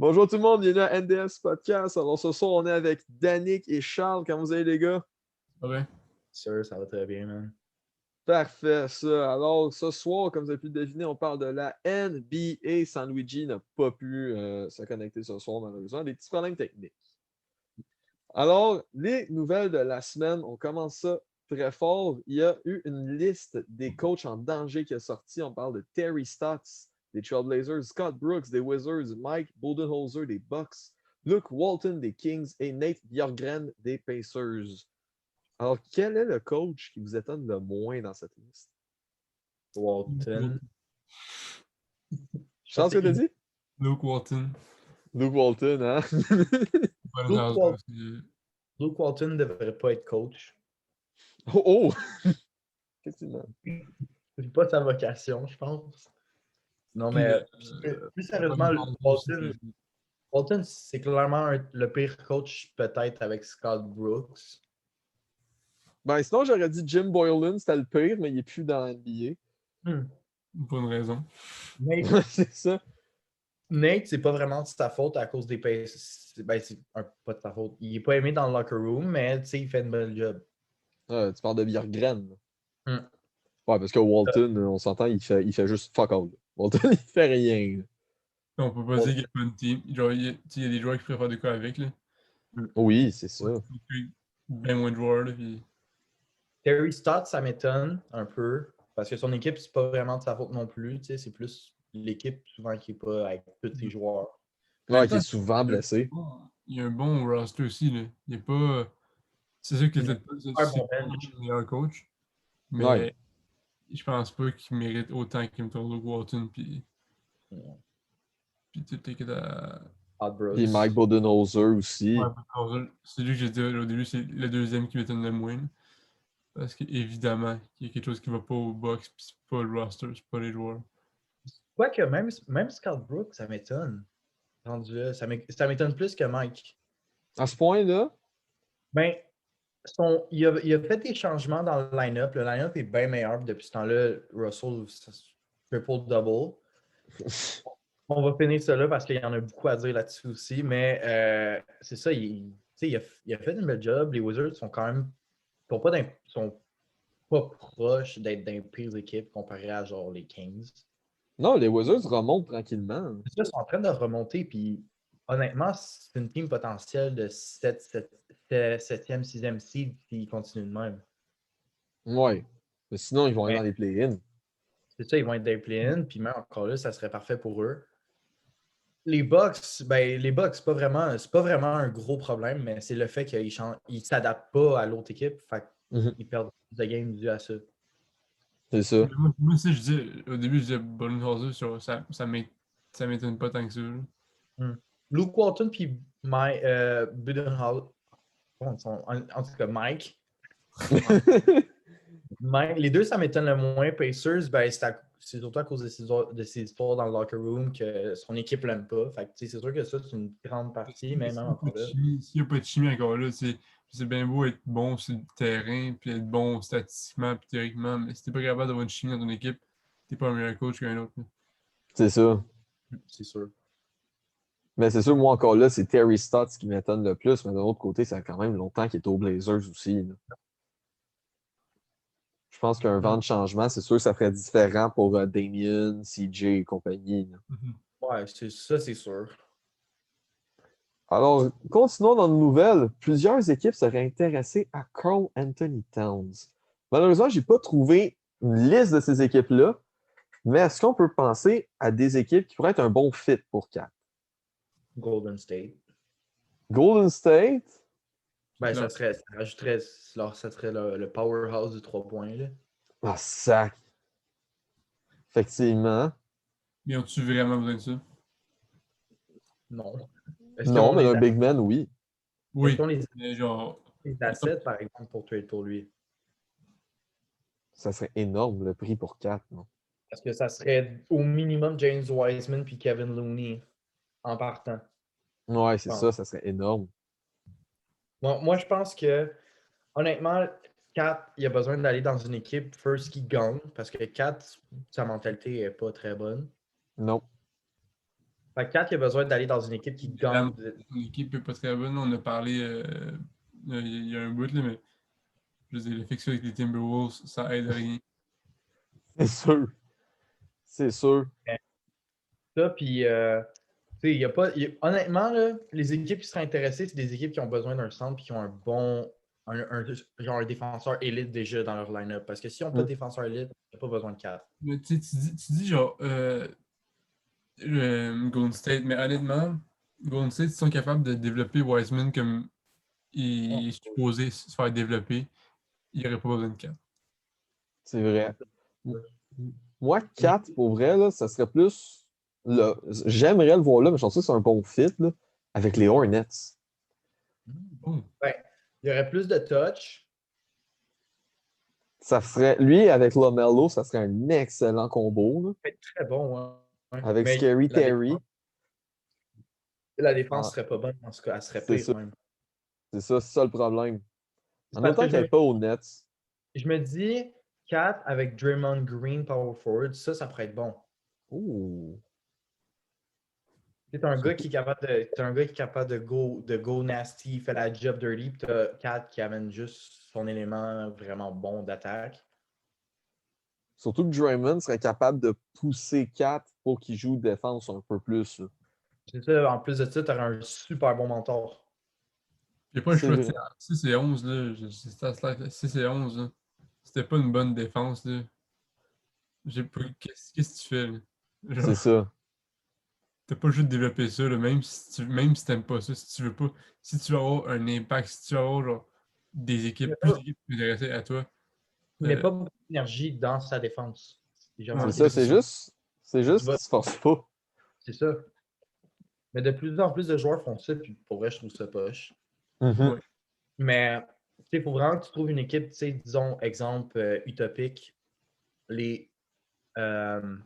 Bonjour tout le monde, bienvenue à NDS Podcast. Alors ce soir, on est avec Danick et Charles. Comment vous allez les gars? Ouais. Sûr, ça va très bien, man. Parfait, ça. Alors ce soir, comme vous avez pu le deviner, on parle de la NBA. Sanluigi n'a pas pu se connecter ce soir, malheureusement. Des petits problèmes techniques. Alors, les nouvelles de la semaine, on commence ça très fort. Il y a eu une liste des coachs en danger qui est sortie. On parle de Terry Stotts des Trailblazers, Scott Brooks des Wizards, Mike Budenholzer des Bucks, Luke Walton des Kings et Nate Bjorkgren des Pacers. Alors, quel est le coach qui vous étonne le moins dans cette liste? Walton. Charles, ce que tu as dit? Luke Walton. Luke Walton, hein? Luke Walton ne devrait pas être coach. Oh! Oh! Effectivement. C'est pas sa vocation, je pense. Non, mais plus sérieusement, Walton, c'est clairement le pire coach peut-être avec Scott Brooks. Ben, sinon, j'aurais dit Jim Boylan, c'était le pire, mais il n'est plus dans la NBA. Pas une raison. C'est ça. Nate, c'est pas vraiment de sa faute à cause des Pacers. Ben, c'est pas de sa faute. Il est pas aimé dans le locker room, mais tu sais, il fait une bonne job. Tu parles de Bjorkgren. Ouais, parce que Walton, on s'entend, il fait juste fuck all. Walton, il fait rien. On peut pas dire qu'il n'y a pas une team. Genre, il y a des joueurs qui préfèrent de quoi avec. Là. Oui, c'est ça. Bien moins de joueurs. Là, puis... Terry Stotts, ça m'étonne un peu. Parce que son équipe, c'est pas vraiment de sa faute non plus. C'est plus l'équipe souvent qui n'est pas avec tous ses joueurs. Ouais, qui est souvent blessé. Il y a un bon roster aussi. Là. Il n'y a pas. C'est sûr qu'il n'est pas le meilleur coach. Mais je pense pas qu'il mérite autant qu'il me tourne Luke Walton. Puis tu sais que Puis Mike Budenholzer aussi. Ouais, c'est lui que j'ai dit au début, c'est le deuxième qui m'étonne le moins. Parce qu'évidemment, il y a quelque chose qui va pas au box, puis c'est pas le roster, c'est pas les joueurs. Quoique, même Scott Brooks, ça m'étonne. Ça m'étonne plus que Mike. À ce point-là? Ben, il a fait des changements dans le line-up. Le line-up est bien meilleur. Depuis ce temps-là, Russell, triple-double. On va finir ça là parce qu'il y en a beaucoup à dire là-dessus aussi. Mais c'est ça, il a fait une belle job. Les Wizards sont quand même sont pas proches d'être dans les pires équipes comparé à genre les Kings. Non, les Wizards remontent tranquillement. Ils sont en train de remonter, puis honnêtement, c'est une team potentielle de 7e, 6e seed s'ils continuent de même. Ouais. Mais sinon, ils vont aller dans les play-in. C'est ça, ils vont être dans les play-in, puis même encore là, ça serait parfait pour eux. Les Bucks, c'est pas vraiment un gros problème, mais c'est le fait qu'ils ne s'adaptent pas à l'autre équipe. Fait qu'ils perdent plus de games dû à ça. C'est ça. Moi, si je dis, au début, je disais Budenholzer, ça m'étonne pas tant que ça. Luke Walton puis Budenholzer, en tout cas Mike. Les deux, ça m'étonne le moins. Pacers, c'est surtout à cause de ses histoires dans le locker room que son équipe l'aime pas. Fait que, c'est sûr que ça, c'est une grande partie, mais même encore là. S'il n'y a pas de chimie encore là, c'est bien beau être bon sur le terrain, puis être bon statistiquement, puis théoriquement, mais si t'es pas capable d'avoir une chimie dans ton équipe, t'es pas un meilleur coach qu'un autre. Là. C'est ça. C'est sûr. Mais c'est sûr, moi encore là, c'est Terry Stotts qui m'étonne le plus, mais d'un autre côté, ça fait quand même longtemps qu'il est aux Blazers aussi. Là. Je pense qu'un vent de changement, c'est sûr que ça ferait différent pour Damien, CJ et compagnie. Là. Ouais, ça, c'est sûr. Alors, continuons dans nos nouvelles. Plusieurs équipes seraient intéressées à Karl Anthony Towns. Malheureusement, je n'ai pas trouvé une liste de ces équipes-là, mais est-ce qu'on peut penser à des équipes qui pourraient être un bon fit pour Kat? Golden State. Golden State? Ça serait le powerhouse du 3 points. Là. Ah, sac. Effectivement. Mais ont-tu vraiment besoin de ça? Non. Non, mais un big man, oui. Oui. Mais genre... les assets, par exemple, pour trade pour lui. Ça serait énorme, le prix pour 4, non? Parce que ça serait au minimum James Wiseman puis Kevin Looney en partant. Ouais, c'est ça serait énorme. Bon, moi, je pense que, honnêtement, Kat, il a besoin d'aller dans une équipe first qui gagne, parce que Kat, sa mentalité n'est pas très bonne. Non. Fait que 4, il a besoin d'aller dans une équipe qui gagne. L'équipe n'est pas très bonne. On a parlé il y a un bout, là, mais je veux dire, le fixe avec les Timberwolves, ça aide à rien. C'est sûr. C'est sûr. Ça, puis, tu sais, il y a pas. Honnêtement, là, les équipes qui seraient intéressées, c'est des équipes qui ont besoin d'un centre puis qui ont un bon. Genre un défenseur élite déjà dans leur line-up. Parce que si on n'a pas de défenseur élite, il n'y a pas besoin de 4. Mais tu dis genre Golden State, mais honnêtement, Golden State, ils sont capables de développer Wiseman comme il est supposé se faire développer. Il n'y aurait pas besoin de 4. C'est vrai. Moi, 4, pour vrai, là, ça serait plus. J'aimerais le voir là, mais je pense que c'est un bon fit là, avec les Hornets. Ouais. Il y aurait plus de touch. Ça serait. Lui, avec Lamelo, ça serait un excellent combo. Là. Très bon, hein. Avec Mais Scary Terry. La défense serait pas bonne, en tout cas, elle serait pire même. C'est ça le problème. En Parce autant que qu'elle n'est pas aux Nets. Je me dis, 4 avec Draymond Green, power forward, ça pourrait être bon. Ouh. C'est un gars qui est capable de go nasty, fait la job dirty, puis t'as 4 qui amène juste son élément vraiment bon d'attaque. Surtout que Draymond serait capable de pousser 4 pour qu'il joue défense un peu plus. Là. C'est ça, en plus de ça, t'aurais un super bon mentor. J'ai pas le choix. 6 et 11, là. 6 et 11, là. C'était pas une bonne défense, là. Qu'est-ce que tu fais, là? C'est ça. T'as pas juste développé ça, là, même si t'aimes pas ça, si tu veux pas, si tu veux avoir un impact, si tu veux avoir genre, plus d'équipes intéressées à toi. Il n'y a pas beaucoup d'énergie dans sa défense. C'est ça, c'est juste qu'il se force pas. C'est ça. Mais de plus en plus de joueurs font ça, puis pour vrai, je trouve ça poche. Mm-hmm. Mais il faut vraiment que tu trouves une équipe, disons, exemple utopique, les Hawks,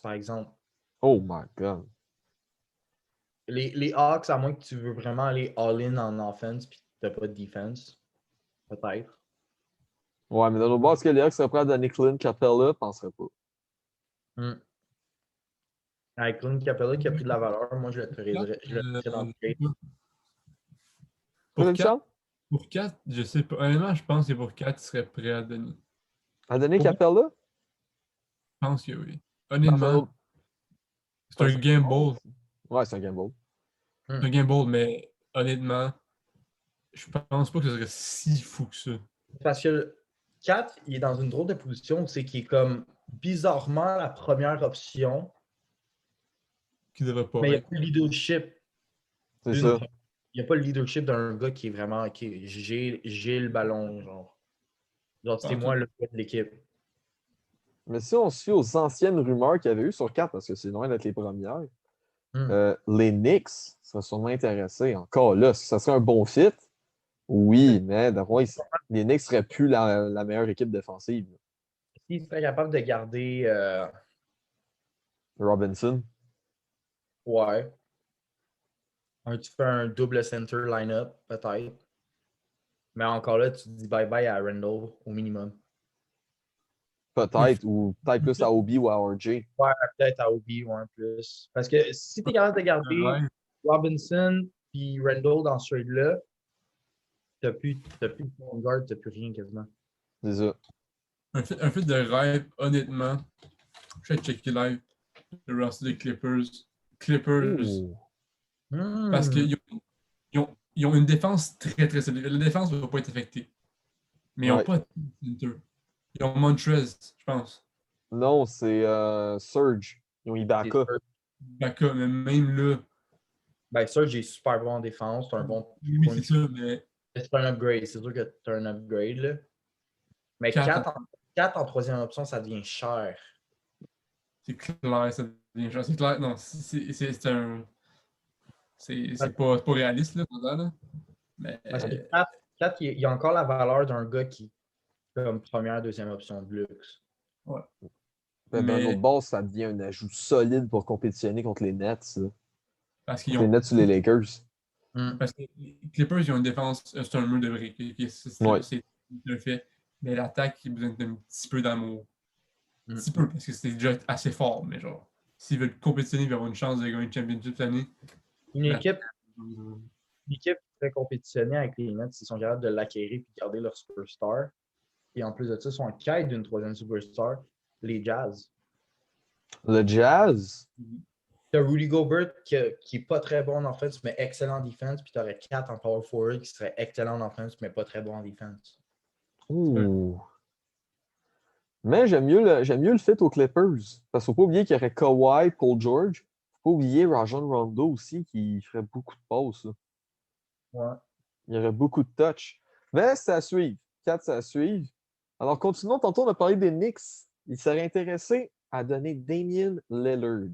par exemple. Oh my God. Les Hawks, à moins que tu veux vraiment aller all-in en offense puis que tu n'as pas de defense, peut-être. Ouais, mais dans nos bases, est-ce que les Hawks seraient prêts à donner Clint Capella? Je ne penserais pas. Avec Clint Capella qui a pris de la valeur, moi je le mettrais dans le trade. Pour 4, je sais pas. Honnêtement, je pense que pour 4, il serait prêt à donner. À donner Capella? Je pense que oui. Honnêtement, c'est un gamble. Ouais, c'est un gamble. C'est un gamble, mais honnêtement, je pense pas que ce serait si fou que ça. Parce que 4, il est dans une drôle de position, c'est qu'il est comme bizarrement la première option. Qui devrait pas mais il n'y a être. pas le leadership. C'est ça. Il n'y a pas le leadership d'un gars qui est vraiment j'ai le ballon, genre. Genre, c'est moi le gars de l'équipe. Mais si on se fie aux anciennes rumeurs qu'il y avait eu sur 4, parce que c'est loin d'être les premières, les Knicks seraient sûrement intéressés. Encore là, ça serait un bon fit. Oui, mais d'après les Knicks seraient plus la meilleure équipe défensive. S'ils seraient capables de garder Robinson. Ouais. Tu fais un double center line-up, peut-être. Mais encore là, tu dis bye-bye à Randall au minimum. Peut-être, ou peut-être plus à Obi ou à RJ. Ouais, peut-être à Obi ou un plus. Parce que si tu es capable de garder Robinson puis Randall dans ce trade-là, t'as plus de point guard, t'as plus rien quasiment. C'est ça. Un fait de rêve, honnêtement, je vais checker live le roster des Clippers. Parce qu'ils ont une défense très très solide. La défense ne va pas être affectée. Mais ils n'ont pas de center. Ils ont Montrez, je pense. Non, c'est Surge. Ils ont Ibaka. Ibaka, mais même là. Ben, Surge est super bon en défense. C'est un bon. Oui, c'est ça, mais. C'est un upgrade. C'est sûr que tu as un upgrade, là. Mais 4 en troisième option, ça devient cher. C'est clair, ça devient cher. C'est clair. Non, c'est un. C'est pas réaliste, là. Mais. Parce que 4, il y a encore la valeur d'un gars qui comme première, deuxième option de luxe. Ouais. Mais dans notre base, ça devient un ajout solide pour compétitionner contre les Nets. Parce les Nets ou les Lakers. Parce que les Clippers, ils ont une défense, c'est un mur de briques. C'est un fait. Mais l'attaque, il a besoin d'un petit peu d'amour. Un petit peu, parce que c'est déjà assez fort, mais genre, s'ils veulent compétitionner et avoir une chance de gagner une championship cette année. Une équipe qui fait compétitionner avec les Nets, ils sont capables de l'acquérir et de garder leur superstar. Et en plus de ça, ils sont en quête d'une troisième superstar, les Jazz. Le Jazz? Tu as Rudy Gobert qui n'est pas très bon en offense, mais excellent en défense. Puis tu aurais 4 en power forward qui serait excellent en offense, mais pas très bon en défense. Ouh. Mais j'aime mieux le fit aux Clippers. Parce qu'il ne faut pas oublier qu'il y aurait Kawhi, Paul George. Il ne faut pas oublier Rajon Rondo aussi qui ferait beaucoup de passes. Ouais. Il y aurait beaucoup de touch. Mais c'est à suivre. 4, c'est à suivre. Alors, continuons. Tantôt, on a parlé des Knicks. Ils seraient intéressés à donner Damian Lillard.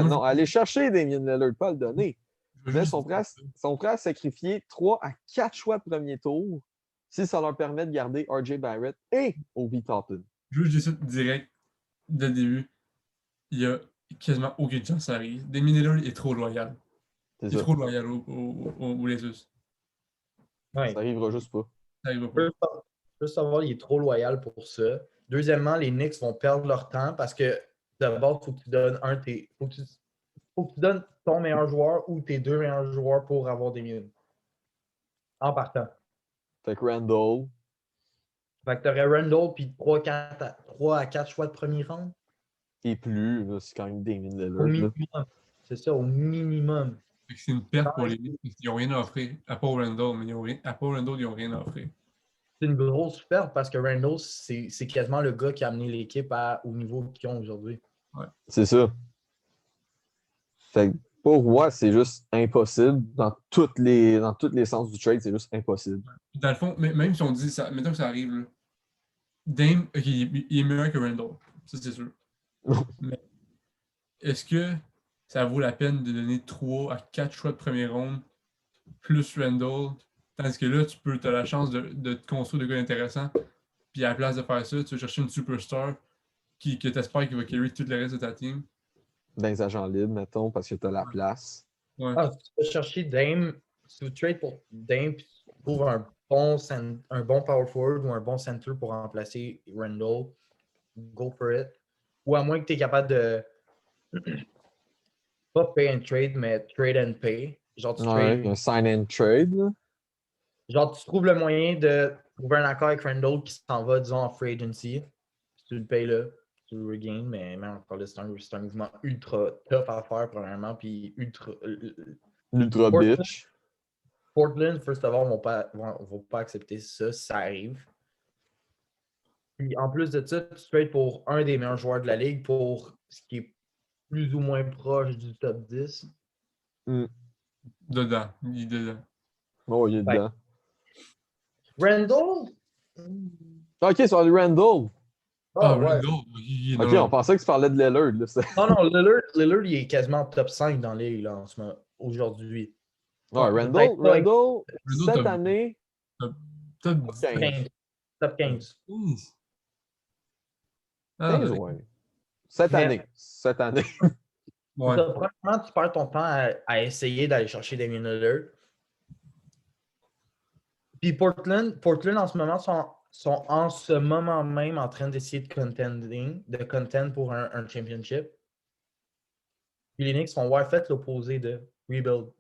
Non, aller chercher Damian Lillard, pas le donner. Mais ils sont prêts à sacrifier 3 à 4 choix de premier tour si ça leur permet de garder R.J. Barrett et Obi Toppin. Je veux juste dire ça direct, dès le début. Il n'y a quasiment aucune chance que ça arrive. Damian Lillard est trop loyal. Il est trop loyal aux Blazers. Ouais. Ça arrivera juste pas. Ça arrivera pas. Juste savoir, il est trop loyal pour ça. Deuxièmement, les Knicks vont perdre leur temps parce que d'abord, il faut que tu donnes faut que tu donnes ton meilleur joueur ou tes 2 meilleurs joueurs pour avoir des minutes. En partant. Fait que Randall. Fait que tu aurais Randall puis 3 à 4 choix de premier round. Et plus, là, c'est quand même Damian Lillard. Au minimum. C'est ça, au minimum. C'est une perte pour les Knicks parce qu'ils n'ont rien à offrir. À part Randall, mais ils n'ont rien à offrir. C'est une grosse perte parce que Randall, c'est quasiment le gars qui a amené l'équipe au niveau qu'ils ont aujourd'hui. Ouais. C'est ça. Fait que pour moi, c'est juste impossible. Dans tous les sens du trade, c'est juste impossible. Dans le fond, même si on dit ça, mettons que ça arrive, là, Dame, okay, il est meilleur que Randall. Ça, c'est sûr. Mais est-ce que ça vaut la peine de donner 3 à 4 choix de premier round plus Randall? Tandis que là, tu as la chance de te construire de gars intéressants. Puis à la place de faire ça, tu vas chercher une superstar que tu espères qu'il va carry tout le reste de ta team. Dans les agents libres, mettons, parce que tu as la place. Ouais. Si tu vas chercher Dame, si tu trades pour Dame, puis tu trouves un bon power forward ou un bon center pour remplacer Randall, go for it. Ou à moins que tu es capable de pas pay and trade, mais trade and pay. Genre, Un sign and trade. Là. Genre, tu trouves le moyen de trouver un accord avec Randall qui s'en va, disons, en free agency. Si tu le payes là, tu le regain, mais même encore là, c'est un mouvement ultra tough à faire, premièrement, puis ultra bitch. Portland, first of all, vont pas accepter ça si ça arrive. Puis en plus de ça, tu trades pour un des meilleurs joueurs de la ligue pour ce qui est plus ou moins proche du top 10. Dedans. Il est dedans. Oh, il est dedans. Randall? Ok, sur le Randall. Randall. Ok, on pensait que tu parlais de Lillard. Là, non, Lillard, il est quasiment top 5 dans la ligue là, en ce moment, aujourd'hui. Ouais, Randall, cette année, top 15. Top 15. 15, ouais. Cette année. Ouais. Premièrement, tu perds ton temps à essayer d'aller chercher Damian Lillard. Puis Portland, en ce moment, sont en ce moment même en train d'essayer de contend pour un championship. Puis les Knicks vont fait l'opposé de rebuild.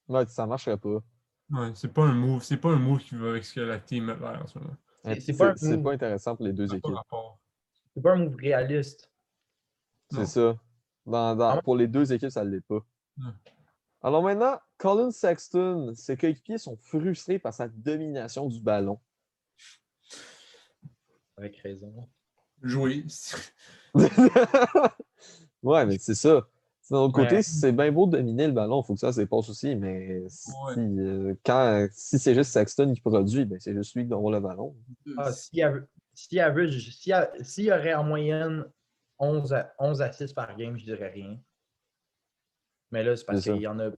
Ouais, ça marcherait pas. Ouais, c'est pas un move qui va avec ce que la team a l'air en ce moment. C'est pas intéressant pour les deux équipes. C'est pas un move réaliste. C'est ça. Pour les deux équipes, ça ne l'est pas. Ouais. Alors maintenant, Colin Sexton, ses coéquipiers sont frustrés par sa domination du ballon. Avec raison. Jouer. Ouais, mais c'est ça. D'un autre côté, c'est bien beau de dominer le ballon, il faut que ça se passe aussi, mais si c'est juste Sexton qui produit, ben c'est juste lui qui doit avoir le ballon. S'il y aurait en moyenne 11 assists par game, je dirais rien. Mais là, c'est parce qu'il y en a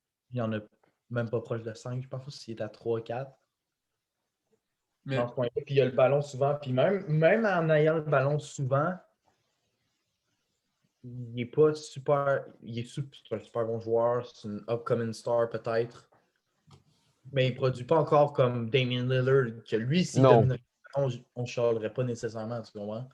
même pas proche de 5, je pense, s'il est à 3-4. Mais... Puis il y a le ballon souvent. Puis même en ayant le ballon souvent, il est pas super. C'est un super bon joueur. C'est une upcoming star peut-être. Mais il produit pas encore comme Damian Lillard, que lui, s'il dominerait, on ne chialerait pas nécessairement, tu comprends?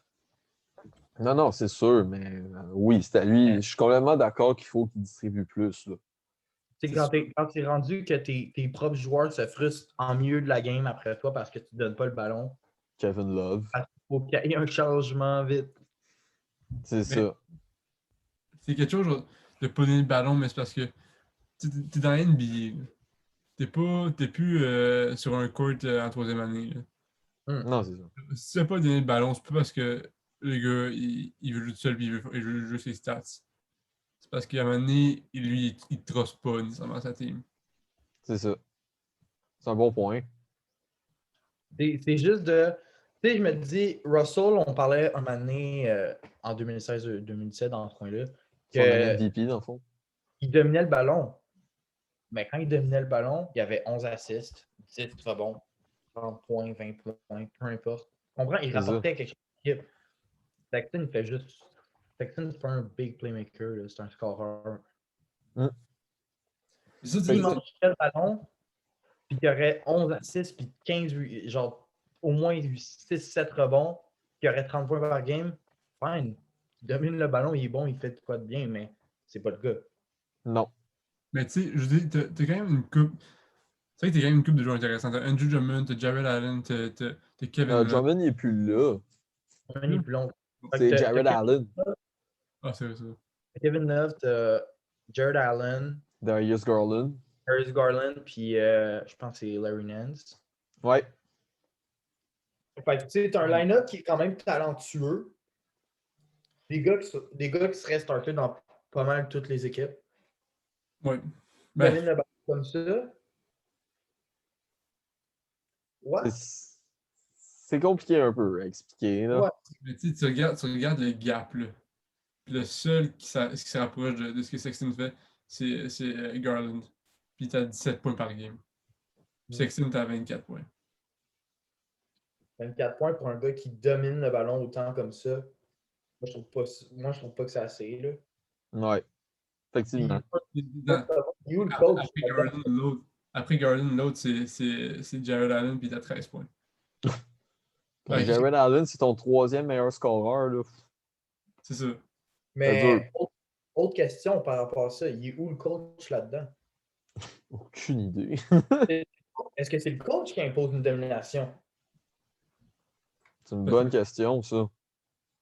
Non, c'est sûr, mais oui, c'est à lui. Mais, Je suis complètement d'accord qu'il faut qu'il distribue plus, là. tu sais, C'est quand sûr. t'es rendu que tes propres joueurs se frustrent en milieu de la game après toi parce que tu donnes pas le ballon, Kevin Love. il faut qu'il y ait un changement vite. C'est Mais ça. c'est quelque chose de pas donner le ballon, mais c'est parce que t'es dans la NBA. Là. T'es plus sur un court en troisième année. Là. Hmm. Non, c'est ça. Si tu n'as pas donné le ballon, c'est pas parce que le gars, il veut jouer tout seul et il veut jouer ses stats. C'est parce qu'à un moment donné, lui, il ne trosse pas nécessairement sa team. C'est ça. C'est un bon point. C'est juste de. Tu sais, je me dis, Russell, on parlait un moment donné en 2016-2017 dans ce coin-là, Son année qu'il MVP, dans le fond. dominait le ballon. Mais quand il dominait le ballon, il y avait 11 assists, 10 rebonds, 30 points, 20 points, peu importe. Tu comprends? Il C'est ça. rapportait quelque chose à l'équipe. Sexton, il fait juste. Sexton, c'est pas un big playmaker, là, c'est un scoreur. Hmm. Ça, S'il Fait que, mangeait le ballon, puis qu'il y aurait 11 assists, puis 15, genre au moins 6-7 rebonds, qu'il y aurait 30 points par game, fine. Il domine le ballon, il est bon, il fait quoi de bien, mais c'est pas le cas. non. mais tu sais, je dis, t'as quand même une coupe. C'est vrai que t'as quand même une coupe de joueurs intéressants. T'as Andrew Drummond, t'as Jared Allen, t'as Kevin Love. Drummond, il est plus là. Un est plus long. Fait que C'est Jared Allen. Ah, c'est vrai, ça. Kevin Love, t'as Jared Allen, Darius Garland. Harris Garland, puis je pense que c'est Larry Nance. Ouais. Fait que tu sais, t'as un line-up qui est quand même talentueux. Des gars qui seraient startés dans pas mal toutes les équipes. Ouais. Ben, Domine le ballon comme ça. Ouais. C'est compliqué un peu à expliquer, là. Ouais. mais tu regardes le gap, là. Puis le seul qui se rapproche de ce que Sexton fait, c'est Garland. Puis t'as 17 points par game. Puis Sexton, t'as 24 points. 24 points pour un gars qui domine le ballon autant comme ça. Moi, je trouve pas que c'est assez. Là. Ouais. Puis, Effectivement. Dans- il est où le coach Après là-dedans? Garland, l'autre, c'est Jared Allen, puis t'as 13 points. Quand Ouais, Jared Allen, c'est ton troisième meilleur scoreur, là. c'est ça. C'est dur. Mais autre question par rapport à ça, il est où le coach là-dedans? Aucune idée. Est-ce que c'est le coach qui impose une domination? C'est une bonne question, ça.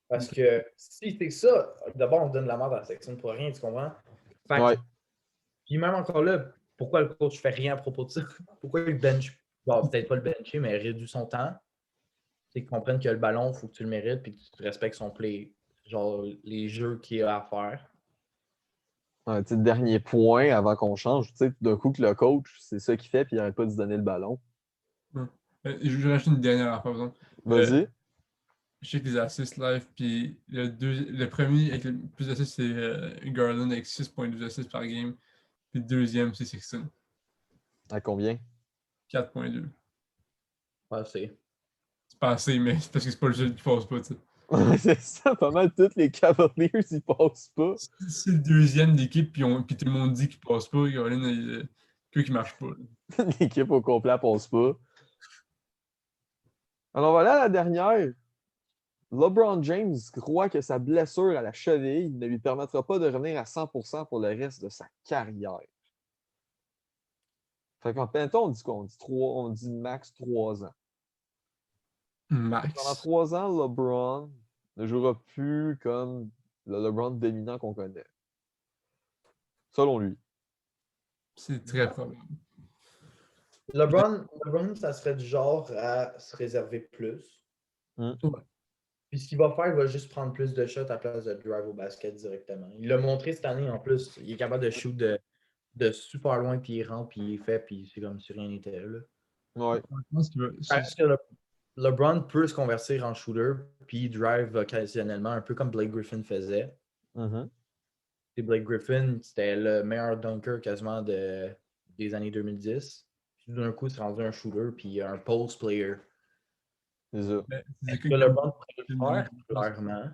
Parce que si c'est ça, d'abord on donne la merde à la section pour rien, tu comprends? Fait que, Ouais. puis même encore là, pourquoi le coach fait rien à propos de ça? Pourquoi il bench? Bon, peut-être pas le bencher, mais réduit son temps. C'est qu'ils comprennent que le ballon, il faut que tu le mérites et que tu respectes son play. Genre les jeux qu'il a à faire. Un petit dernier point avant qu'on change. Tu sais, d'un coup que le coach, c'est ça qu'il fait, puis il n'arrête pas de se donner le ballon. Ouais. Je vais rajouter une dernière affaire, par exemple. Vas-y. Je sais que les assists live, puis le premier avec le plus d'assists, c'est Garland avec 6,12 assists par game. Puis le deuxième, c'est Sexton, À combien? 4,2. Ouais, c'est. C'est pas assez, mais c'est parce que c'est pas le seul qui passe pas, tu sais. C'est ça, pas mal tous les Cavaliers, ils passent pas. C'est le deuxième d'équipe, puis tout le monde dit qu'il passe pas. Garland, que qui marche pas. Là. L'équipe au complet passe pas. Alors voilà la dernière. LeBron James croit que sa blessure à la cheville ne lui permettra pas de revenir à 100% pour le reste de sa carrière. Fait qu'en temps, on dit quoi? On dit max 3 ans. Pendant Max. 3 ans, LeBron ne jouera plus comme le LeBron dominant qu'on connaît. Selon lui. C'est très probable. LeBron, ça serait du genre à se réserver plus. Mm. Ouais. Puis ce qu'il va faire, il va juste prendre plus de shots à place de drive au basket directement. Il l'a montré cette année en plus. Il est capable de shoot de super loin, puis il rentre, puis il fait, puis c'est comme si rien n'était là. Ouais. Je pense qu'il va. Parce que LeBron peut se convertir en shooter, puis drive occasionnellement, un peu comme Blake Griffin faisait. Mhm. Et Blake Griffin, c'était le meilleur dunker quasiment des années 2010. Puis d'un coup, c'est rendu un shooter, puis un post player. C'est ça. Ben, Est-ce c'est que LeBron pourrait le Je faire? Clairement.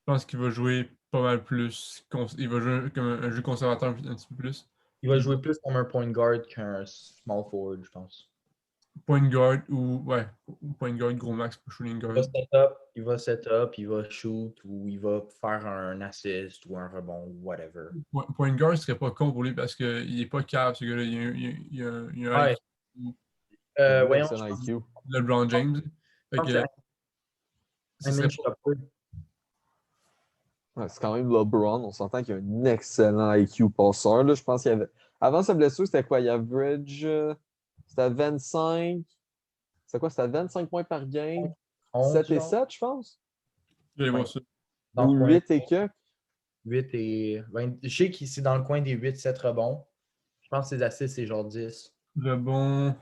pense qu'il va jouer pas mal plus. Il va jouer comme un jeu conservateur un petit peu plus. Il va jouer plus comme un point guard qu'un small forward, je pense. point guard ou point guard gros max pour shooting guard. Il va set up, il va shoot ou il va faire un assist ou un rebond, whatever. Point guard serait pas con pour lui parce qu'il est pas cave, ce gars-là. Il a un Ouais. IQ. Voyons, c'est un IQ. LeBron James. Fait pense que, que ce Iman serait pas- Shumpert. Ouais, c'est quand même LeBron. On s'entend qu'il a un excellent IQ passeur. Là. Je pense qu'il y avait. Avant sa blessure, c'était quoi? Il average. C'était 25. C'est quoi? C'était 25 points par game. 7 et genre. 7, je pense. Je vais voir Ouais. ça. Dans Ou le coin 8 et que. 8 et 20. Je sais qu'il c'est dans le coin des 8-7 rebonds. Je pense que ses assists, c'est genre 10. Le bon.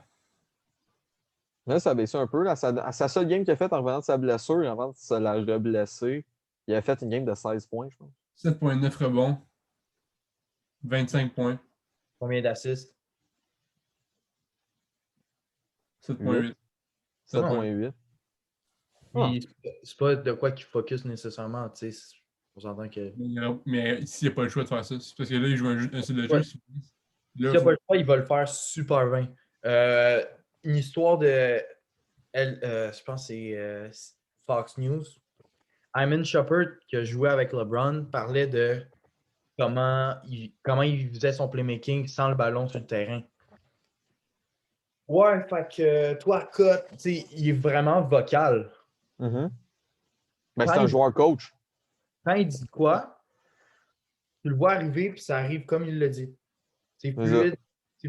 Là, ça a baissé un peu. Là, à sa seule game qu'il a faite en revenant de sa blessure, avant de se la reblesser, il a fait une game de 16 points, je pense. 7,9 rebonds. 25 points. Combien d'assists? 7,8. 7,8. Puis, c'est pas de quoi qu'il focus nécessairement, tu sais. On s'entend que. Mais s'il n'y a pas le choix de faire ça, c'est parce que là, il joue un style de jeu. Ouais. S'il S'il n'a pas le choix, il va le faire super bien. Une histoire de. Je pense que c'est Fox News. Iman Shumpert, qui a joué avec LeBron, parlait de comment il faisait son playmaking sans le ballon sur le terrain. Ouais, fait que toi, Cut, tu sais, il est vraiment vocal. Ben, c'est Quand un il- joueur coach. Quand il dit quoi, tu le vois arriver, puis ça arrive comme il le dit. C'est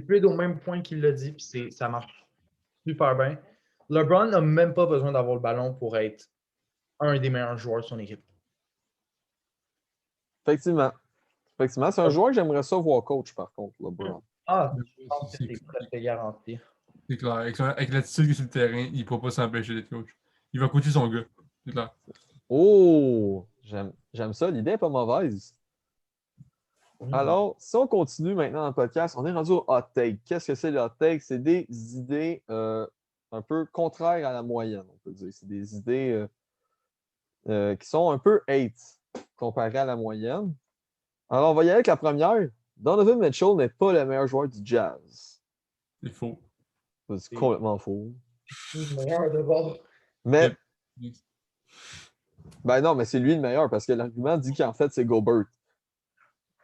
fluide au même point qu'il l'a dit, puis ça marche super bien. LeBron n'a même pas besoin d'avoir le ballon pour être un des meilleurs joueurs de son équipe. Effectivement. Effectivement, c'est un joueur que j'aimerais ça voir coach, par contre, LeBron. Ah, je pense que c'est presque garanti. C'est clair. Avec l'attitude qu'il est sur le terrain, il ne pourra pas s'empêcher d'être coach. Il va coacher son gars. C'est clair. Oh! J'aime ça. L'idée n'est pas mauvaise. Alors, si on continue maintenant dans le podcast, on est rendu au hot take. Qu'est-ce que c'est le hot take? C'est des idées un peu contraires à la moyenne, on peut dire. C'est des idées qui sont un peu hate comparées à la moyenne. Alors, on va y aller avec la première. Donovan Mitchell n'est pas le meilleur joueur du Jazz. C'est faux. C'est complètement faux. Le meilleur de bord. Mais, ben non, mais c'est lui le meilleur parce que l'argument dit qu'en fait, c'est Gobert.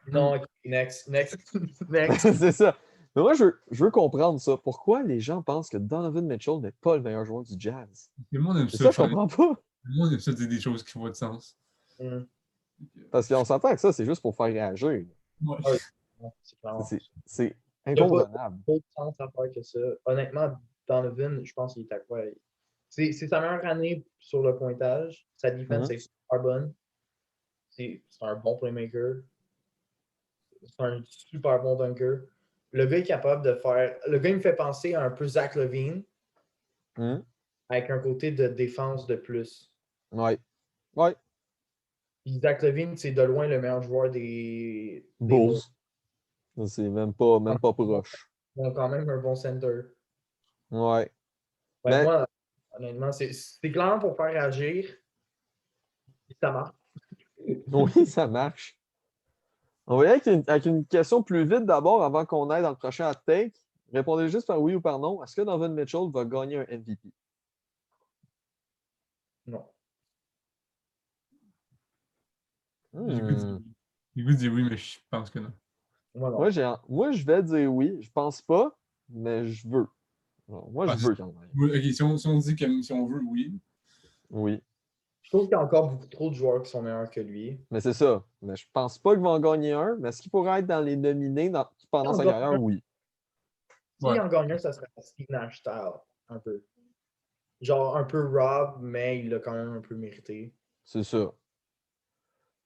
Non, ok, next. C'est ça. Mais moi, je veux comprendre ça. Pourquoi les gens pensent que Donovan Mitchell n'est pas le meilleur joueur du Jazz? Le monde aime C'est ça. ça, je comprends pas. Le monde aime ça dire des choses qui font pas de sens. Parce qu'on s'entend que ça, c'est juste pour faire réagir. Ouais. C'est clairement. C'est Il n'y a incontournable. pas autre sens à faire que ça. Honnêtement, Donovan, je pense qu'il est à quoi? C'est sa meilleure année sur le pointage. Sa défense est super bonne. C'est un bon playmaker. C'est un super bon dunker. Le gars est capable de faire. Le gars il me fait penser à un peu Zach LaVine avec un côté de défense de plus. Ouais. Ouais. Puis Zach LaVine, c'est de loin le meilleur joueur des Bulls. C'est même pas proche. Ils ont quand même un bon center. Ouais. Ben, moi, honnêtement, c'est clairement pour faire réagir. Ça marche. Oui, ça marche. On va y aller avec une question plus vite d'abord avant qu'on aille dans le prochain hot take. Répondez juste par oui ou par non. Est-ce que Donovan Mitchell va gagner un MVP? Non. J'ai goût de dire oui, mais je pense que non. Moi, non. Moi, je vais dire oui. Je pense pas, mais je veux. Non, moi, je veux quand même. Ok, si on dit que si on veut, oui. Oui. Je trouve qu'il y a encore beaucoup trop de joueurs qui sont meilleurs que lui. Mais c'est ça. Mais je pense pas qu'il va en gagner un. Mais est-ce qu'il pourrait être dans les nominés pendant sa carrière? Oui. S'il en gagne un, ça serait Steve Nash style, un peu. Genre un peu Rob, mais il l'a quand même un peu mérité. C'est ça.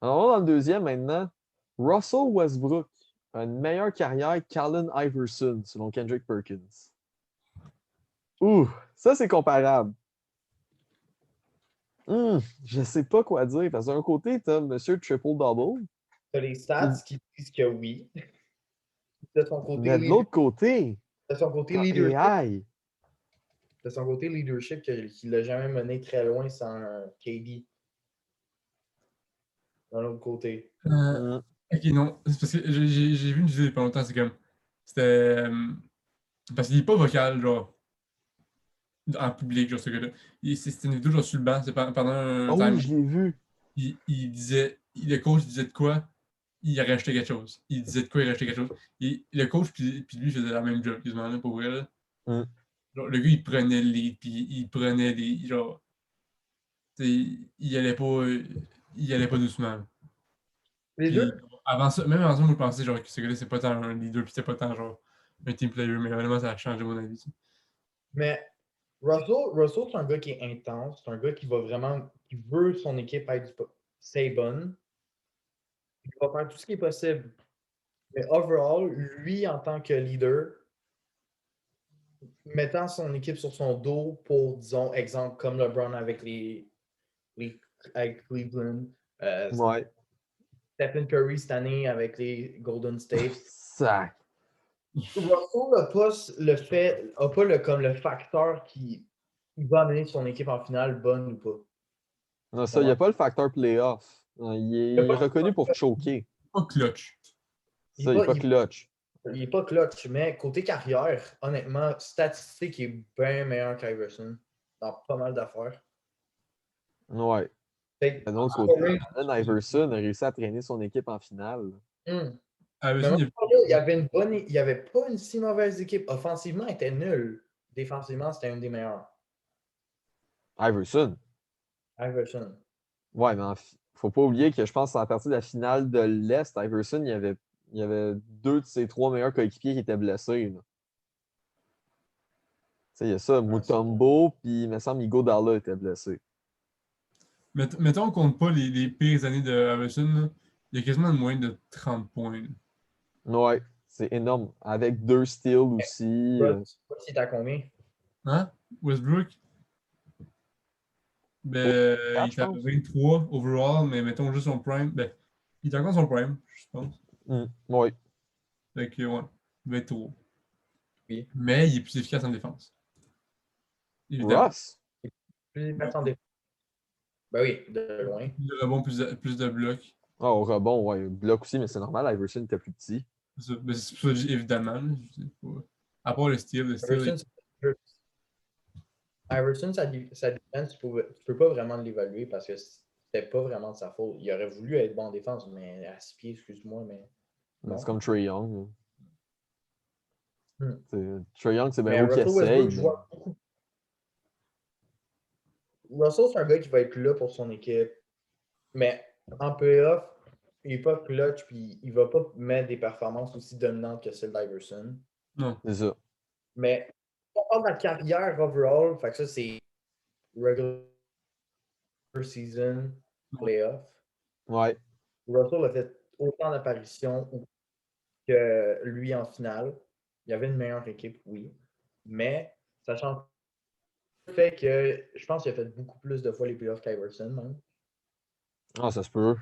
Alors, on va dans le deuxième maintenant. Russell Westbrook a une meilleure carrière qu'Allen Iverson, selon Kendrick Perkins. Ouh, ça c'est comparable. Je sais pas quoi dire, parce d'un côté, tu as Monsieur Triple-Double. Tu as les stats qui disent que oui. De son côté, Mais de l'autre côté, leadership. AI. De son côté, leadership qu'il l'a jamais mené très loin sans KD. D'un autre côté. Ok, non. C'est parce que j'ai vu une vidéo il y a pas longtemps, c'est comme. C'était. Parce qu'il est pas vocal, genre. en public, genre, ce gars-là. C'était une vidéo, genre, sur le banc, c'est pendant un Ah oui, time. je l'ai vu. Il disait, le coach disait de quoi, il rajoutait quelque chose. Il disait de quoi, il rajoutait quelque chose. Et le coach, puis lui, faisait la même job, quasiment, là, pour vrai, là. Mm. Genre, le gars, il prenait le lead, puis il prenait les. Genre, tu sais, il allait pas doucement. Les Puis, deux. avant ça, même avant ça, moi, je pensais, genre, que ce gars-là, c'est pas tant un leader, puis c'est pas tant, genre, un team player, mais vraiment, ça a changé mon avis, ça. Mais Russell, c'est un gars qui est intense. C'est un gars qui va vraiment. Qui veut son équipe être bonne. Il va faire tout ce qui est possible. Mais overall, lui, en tant que leader, mettant son équipe sur son dos pour, disons, exemple, comme LeBron avec avec Cleveland, Ouais. Stephen Curry cette année avec les Golden State. Sac. Russell n'a pas comme le facteur qui va amener son équipe en finale, bonne ou pas. Non, ça, il n'y a pas le facteur playoff. Il est reconnu pour choquer. Pas clutch. Ça, il n'est pas clutch. Il n'est pas clutch, mais côté carrière, honnêtement, statistique, il est bien meilleur qu'Iverson dans pas mal d'affaires. Ouais. Fait D'un autre que- côté, Allen Iverson a réussi à traîner son équipe en finale. Ah, mais Mais ça, même il y a- pas là, il y avait pas une si mauvaise équipe. Offensivement, il était nul. Défensivement, c'était un des meilleurs. Iverson. Iverson. Ouais, mais faut pas oublier que je pense à partir de la finale de l'Est, Iverson, il y avait deux de ses trois meilleurs coéquipiers qui étaient blessés. Là. Tu sais, il y a ça, Mutombo, puis il me semble Iguodala était blessé. Mettons qu'on compte pas les pires années de Harrison, là, il y a quasiment une moyenne de 30 points, là. Ouais, c'est énorme. Avec deux steals aussi. Russ, il est à combien? Hein? Westbrook, il 4, je est à pense. 23 overall, mais mettons juste son prime. Ben, il est encore son prime, je pense. Ouais. Fait que, ouais, 23. Oui. Mais il est plus efficace en défense. Évidemment. Ross? Plus efficace en défense. Ben oui, de loin. Plus de rebonds, plus de blocs. Ah, au rebond, ouais. Bloc aussi, mais c'est normal. Iverson était plus petit. C'est ça. Ben, c'est pour ça que évidemment. Là, je sais pas. À part le style, Iverson, sa défense, tu peux pas vraiment l'évaluer parce que c'était pas vraiment de sa faute. Il aurait voulu être bon en défense, mais à 6 pieds, excuse-moi, mais Mais non. c'est comme Trae Young. Hmm. Trae Young, c'est bien Mais beau qu'il Russell essaye, Westbrook mais... joue beaucoup. Russell, c'est un gars qui va être là pour son équipe, mais en playoff, il n'est pas clutch, puis il va pas mettre des performances aussi dominantes que celles d'Iverson. non. C'est ça. Mais on parle de la carrière overall, fait que ça, c'est regular season, playoff. Ouais. Russell a fait autant d'apparitions que lui en finale. Il y avait une meilleure équipe, oui. Mais ça change le fait que je pense qu'il a fait beaucoup plus de fois les playoffs qu'Iverson, même. Ah, ça se peut.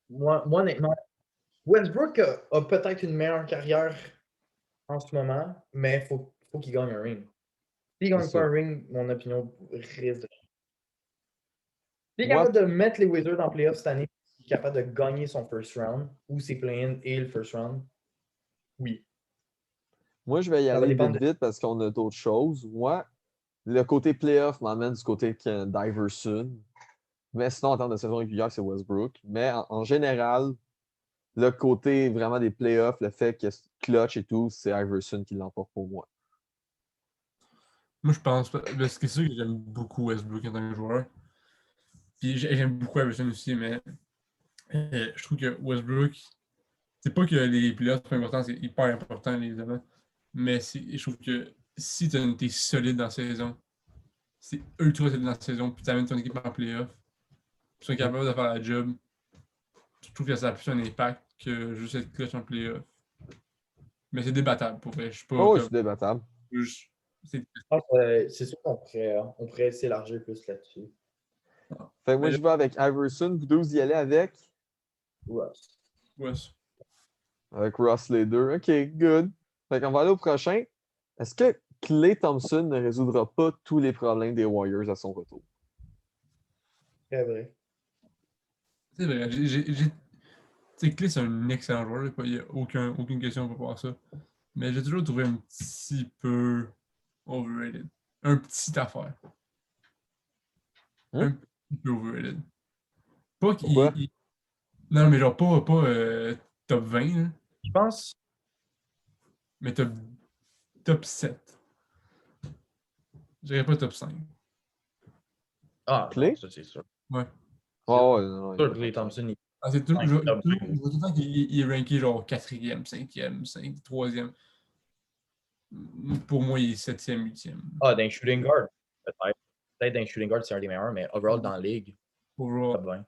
Moi, honnêtement, Westbrook a peut-être une meilleure carrière en ce moment, mais il faut qu'il gagne un ring. S'il ne gagne pas un ring, mon opinion risque de. S'il est Moi, capable de mettre les Wizards en playoff cette année, s'il est capable de gagner son first round ou ses play-in et le first round, oui. moi, je vais y Ça va aller dépendre vite, vite parce qu'on a d'autres choses. Moi, le côté playoff m'emmène du côté d'Iverson. Mais sinon, en termes de saison régulière, c'est Westbrook. Mais en général, le côté vraiment des playoffs, le fait que clutch et tout, c'est Iverson qui l'emporte pour moi. Moi, je pense pas. Parce que c'est sûr que j'aime beaucoup Westbrook en tant que joueur. Puis j'aime beaucoup Iverson aussi, mais je trouve que Westbrook, c'est pas que les playoffs sont importants, c'est hyper important, évidemment. Mais je trouve que si t'es solide dans la saison, c'est ultra solide dans la saison, puis t'amènes ton équipe en playoff, tu es capable de faire la job, je trouve que ça a plus un impact que juste être clutch en playoff. Mais c'est débattable, pour vrai. Je suis pas Oh, comme. c'est débattable. C'est C'est sûr qu'on pourrait s'élargir plus là-dessus. Fait que moi, je vais avec Iverson. Vous deux, vous y allez avec? Russ. ouais. Avec Ross les deux. OK, good. Fait qu'on va aller au prochain. Est-ce que Klay Thompson ne résoudra pas tous les problèmes des Warriors à son retour? Très vrai. C'est vrai. Klay, c'est un excellent joueur. Il n'y a aucune question par rapport à ça. Mais j'ai toujours trouvé un petit peu overrated. un petit affaire. Un petit peu overrated. Pas qu'il. Pourquoi? Non, mais genre pas top 20, là, Je pense. mais top 7. Je dirais pas top 5. Ah, Clay? non, ça c'est sûr. Ouais. Ah ouais, non, Sûr, il Clay Thompson, il Ah, c'est tout, Ouais, top je 20. vois tout le temps qu'il est ranké genre 4e, 5e, 3e. Pour moi, il est 7e, 8e. Ah, d'un shooting guard, peut-être. Peut-être d'un shooting guard, c'est un des meilleurs, mais overall dans la ligue, Pour genre, top 20.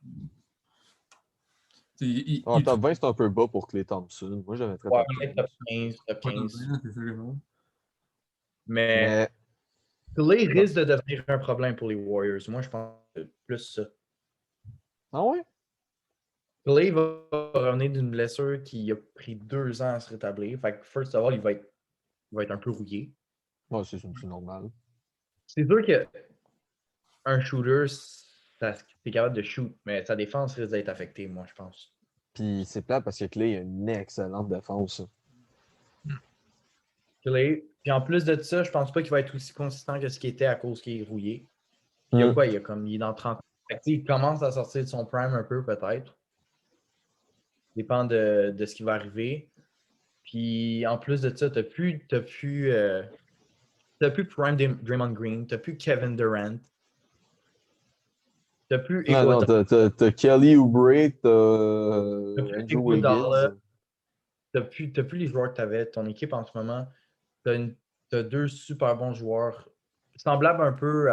Ah, top 20, c'est un peu bas pour Clay Thompson. Moi, je le mettrais Ouais, top peut-être 15. top 15, top pas top 15. 20, c'est sûr que non. Mais Mais, Clay non. risque de devenir un problème pour les Warriors. Moi, je pense plus ça. Ah ouais? Clay va revenir d'une blessure qui a pris 2 ans à se rétablir. Fait que, first of all, il va être un peu rouillé. Ouais, c'est normal. C'est sûr qu'un shooter, c'est capable de shoot, mais sa défense risque d'être affectée, moi, je pense. Puis c'est plate parce que Clay a une excellente défense. Clay. Puis en plus de ça, je pense pas qu'il va être aussi consistant que ce qu'il était à cause qu'il est rouillé. Il y a quoi? Il est dans 30 ans. Fait que, il commence à sortir de son prime un peu, peut-être. Dépend de ce qui va arriver. Puis en plus de ça, t'as plus Prime Draymond Green, t'as plus Kevin Durant, t'as plus Non, non, t'as Kelly Oubre, t'as Andrew Iguodala, Wiggins. t'as plus les joueurs que t'avais. Ton équipe en ce moment, t'as 2 super bons joueurs, semblables un peu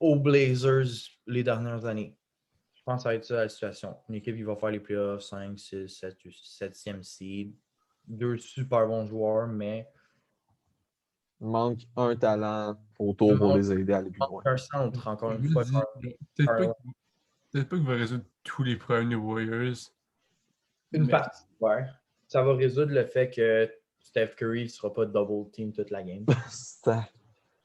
aux Blazers les dernières années. Je pense que ça va être ça la situation. Une équipe qui va faire les playoffs 5, 6, 7, 7e seed. 2 super bons joueurs, mais Il manque un talent autour pour les aider à aller plus loin. un centre, encore Je une me fois. dis, peut-être pas qu'il va résoudre tous les problèmes des Warriors. Une Mais partie, ouais. Ça va résoudre le fait que Steph Curry ne sera pas double team toute la game. Ça-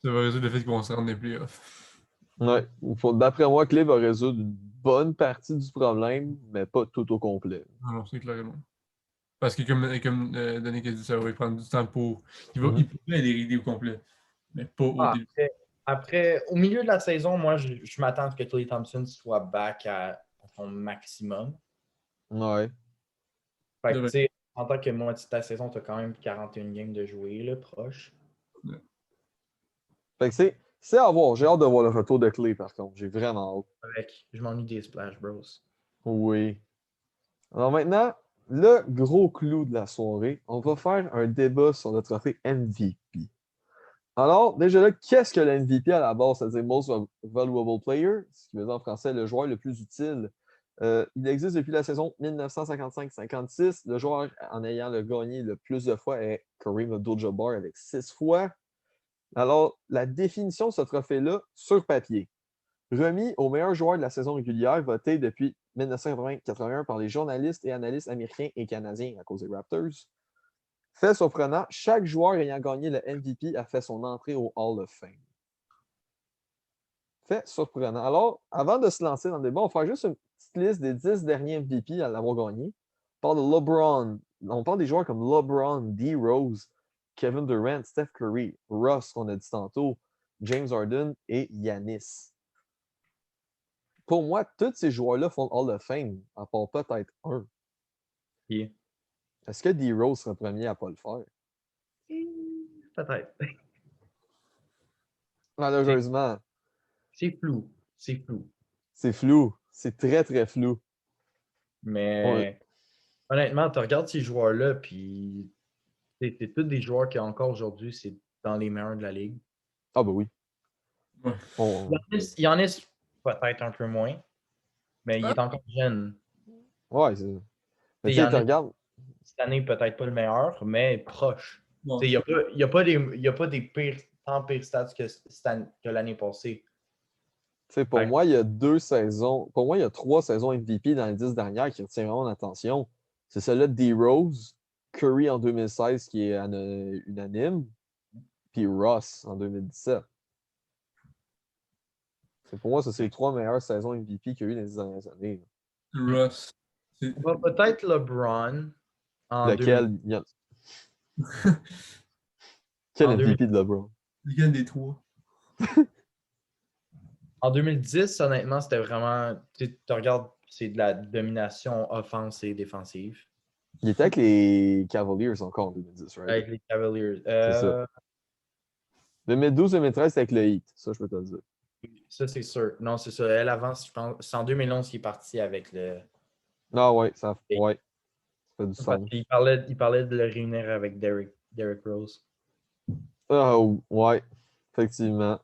ça va résoudre le fait qu'ils vont se rendre des playoffs. Ouais. D'après moi, Clay va résoudre une bonne partie du problème, mais pas tout au complet. Non, c'est clairement. Parce que comme Danick a dit, ça va lui prendre du temps pour. Il Mhm. pourrait les régler au complet, mais pas au début. Après, au milieu de la saison, moi, je m'attends à ce que Klay Thompson soit back à son maximum. Ouais. Fait que, tu sais, en tant que moitié de ta saison, tu as quand même 41 games de jouer, là, proche. Ouais. Fait que c'est à voir. J'ai hâte de voir le retour de Clay, par contre. J'ai vraiment hâte. Je m'ennuie des Splash Bros. Oui. Alors maintenant, le gros clou de la soirée, on va faire un débat sur le trophée MVP. Alors, déjà là, qu'est-ce que le MVP à la base? C'est-à-dire Most Valuable Player, ce qui veut dire en français le joueur le plus utile. Il existe depuis la saison 1955-56. Le joueur en ayant le gagné le plus de fois est Kareem Abdul-Jabbar avec 6 fois. Alors, la définition de ce trophée-là, sur papier, remis au meilleur joueur de la saison régulière, voté depuis 1980-81 par les journalistes et analystes américains et canadiens à cause des Raptors. Fait surprenant, chaque joueur ayant gagné le MVP a fait son entrée au Hall of Fame. Fait surprenant. Alors, avant de se lancer dans le débat, on va faire juste une petite liste des 10 derniers MVP à l'avoir gagné. On parle de LeBron. On parle des joueurs comme LeBron, D. Rose, Kevin Durant, Steph Curry, Russ, qu'on a dit tantôt, James Harden et Giannis. Pour moi, tous ces joueurs-là font le Hall of Fame, à part peut-être un. Yeah. Est-ce que D. Rose serait le premier à ne pas le faire? Peut-être. Malheureusement, C'est flou. C'est flou. c'est flou. C'est très, très flou. Mais honnêtement, tu regardes ces joueurs-là, puis c'est tous des joueurs qui, encore aujourd'hui, c'est dans les meilleurs de la ligue. Ah, ben oui. Ouais. Giannis, peut-être un peu moins, mais il est encore jeune. Ouais, c'est. Mais tu sais, tu Giannis, regardes. cette année, peut-être pas le meilleur, mais proche. Non. Il n'y a pas des pires, tant pires stats que l'année passée. Tu sais, pour moi, il y a 2 saisons. Pour moi, il y a 3 saisons MVP dans les 10 dernières qui retiennent vraiment l'attention. C'est celle-là de D-Rose, Curry en 2016 qui est unanime, puis Ross en 2017. Pour moi, ça, c'est les 3 meilleures saisons MVP qu'il y a eu dans les 10 dernières années. Russ. Peut-être LeBron en Lequel? Quel en MVP de LeBron? Lequel des trois? En 2010, honnêtement, c'était vraiment. Tu regardes, c'est de la domination offense et défensive. Il était avec les Cavaliers encore en 2010, right? Avec les Cavaliers. C'est ça. 2012-2013, c'était avec le Heat. Ça, je peux te le dire. Ça, c'est sûr. Non, c'est ça. Elle avance, je pense. C'est en 2011 qu'il est parti avec le. Ah ouais, ça fait du Parce sens. qu'il parlait de le réunir avec Derrick Rose. Ah ouais, effectivement.